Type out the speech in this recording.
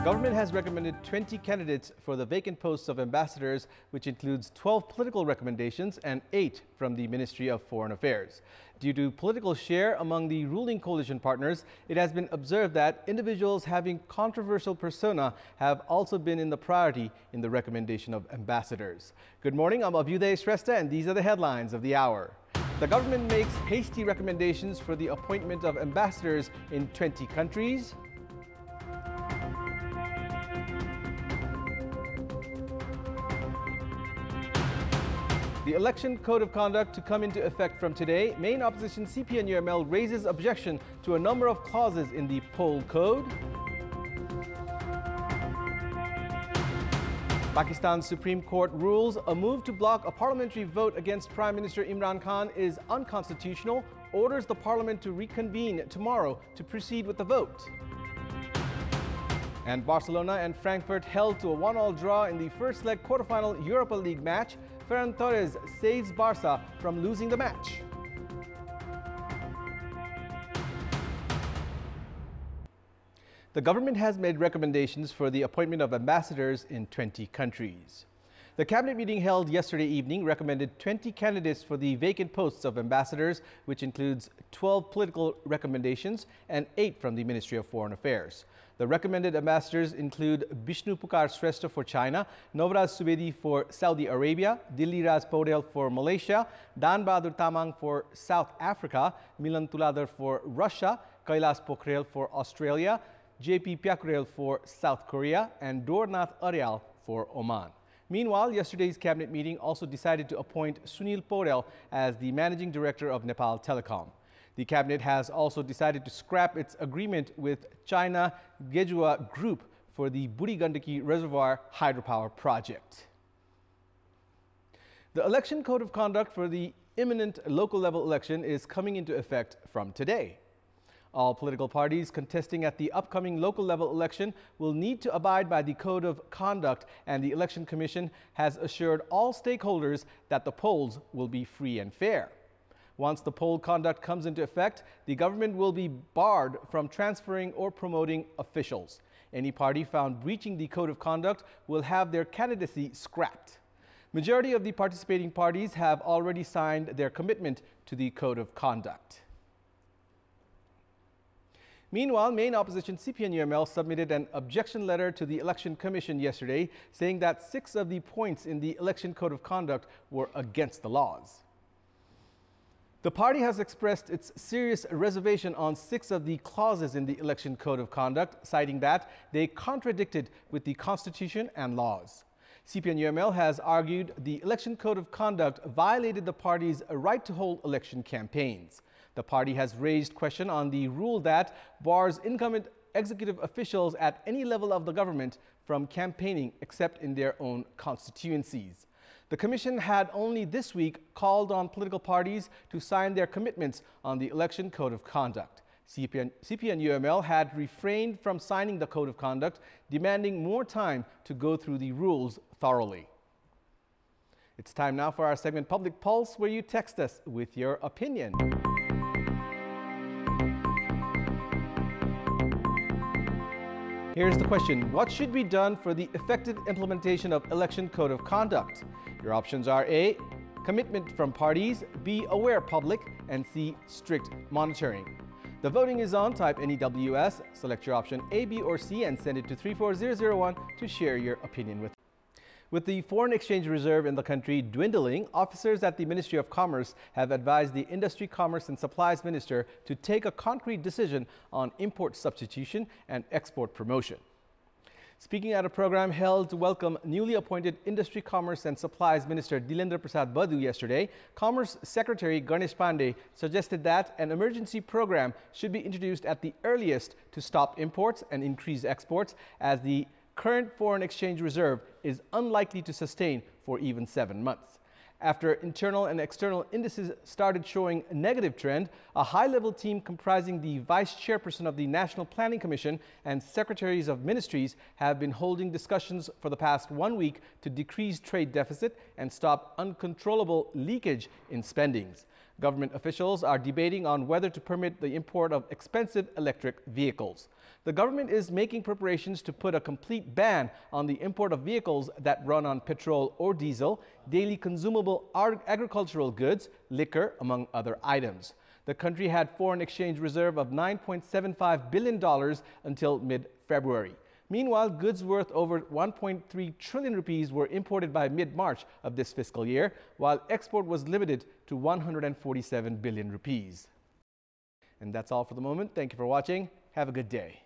The government has recommended 20 candidates for the vacant posts of ambassadors, which includes 12 political recommendations and 8 from the Ministry of Foreign Affairs. Due to political share among the ruling coalition partners, it has been observed that individuals having controversial persona have also been in the priority in the recommendation of ambassadors. Good morning, I'm Abhyuday Shrestha, and these are the headlines of the hour. The government makes hasty recommendations for the appointment of ambassadors in 20 countries. The election code of conduct to come into effect from today. Main opposition CPN UML raises objection to a number of clauses in the poll code. Pakistan's Supreme Court rules a move to block a parliamentary vote against Prime Minister Imran Khan is unconstitutional, orders the parliament to reconvene tomorrow to proceed with the vote. And Barcelona and Frankfurt held to a 1-1 draw in the first leg quarterfinal Europa League match. Ferran Torres saves Barca from losing the match. The government has made recommendations for the appointment of ambassadors in 20 countries. The cabinet meeting held yesterday evening recommended 20 candidates for the vacant posts of ambassadors, which includes 12 political recommendations and 8 from the Ministry of Foreign Affairs. The recommended ambassadors include Bishnu Pukar Shrestha for China, Novraj Subedi for Saudi Arabia, Dilli Raj Paudel for Malaysia, Dan Bahadur Tamang for South Africa, Milan Tuladar for Russia, Kailas Pokhrel for Australia, JP Pyakurel for South Korea, and Dornath Aryal for Oman. Meanwhile, yesterday's cabinet meeting also decided to appoint Sunil Paudel as the managing director of Nepal Telecom. The cabinet has also decided to scrap its agreement with China Gejua Group for the Buri Gandaki Reservoir hydropower project. The election code of conduct for the imminent local level election is coming into effect from today. All political parties contesting at the upcoming local level election will need to abide by the Code of Conduct, and the Election Commission has assured all stakeholders that the polls will be free and fair. Once the poll conduct comes into effect, the government will be barred from transferring or promoting officials. Any party found breaching the Code of Conduct will have their candidacy scrapped. Majority of the participating parties have already signed their commitment to the Code of Conduct. Meanwhile, main opposition CPN UML submitted an objection letter to the Election Commission yesterday, saying that 6 of the points in the Election Code of Conduct were against the laws. The party has expressed its serious reservation on 6 of the clauses in the Election Code of Conduct, citing that they contradicted with the Constitution and laws. CPN UML has argued the Election Code of Conduct violated the party's right to hold election campaigns. The party has raised question on the rule that bars incumbent executive officials at any level of the government from campaigning except in their own constituencies. The Commission had only this week called on political parties to sign their commitments on the Election Code of Conduct. CPN UML had refrained from signing the Code of Conduct, demanding more time to go through the rules thoroughly. It's time now for our segment Public Pulse, where you text us with your opinion. Here's the question: what should be done for the effective implementation of Election Code of Conduct? Your options are A, commitment from parties, B, aware public, and C, strict monitoring. The voting is on. Type NEWS, select your option A, B, or C, and send it to 34001 to share your opinion with. With the foreign exchange reserve in the country dwindling, officers at the Ministry of Commerce have advised the Industry, Commerce and Supplies Minister to take a concrete decision on import substitution and export promotion. Speaking at a program held to welcome newly appointed Industry, Commerce and Supplies Minister Dilendra Prasad Badu yesterday, Commerce Secretary Ganesh Pandey suggested that an emergency program should be introduced at the earliest to stop imports and increase exports, as the current foreign exchange reserve is unlikely to sustain for even 7 months. After internal and external indices started showing a negative trend, a high-level team comprising the Vice Chairperson of the National Planning Commission and Secretaries of Ministries have been holding discussions for the past 1 week to decrease trade deficit and stop uncontrollable leakage in spendings. Government officials are debating on whether to permit the import of expensive electric vehicles. The government is making preparations to put a complete ban on the import of vehicles that run on petrol or diesel, daily consumable agricultural goods, liquor, among other items. The country had foreign exchange reserve of $9.75 billion until mid-February. Meanwhile, goods worth over 1.3 trillion rupees were imported by mid-March of this fiscal year, while export was limited to 147 billion rupees. And that's all for the moment. Thank you for watching. Have a good day.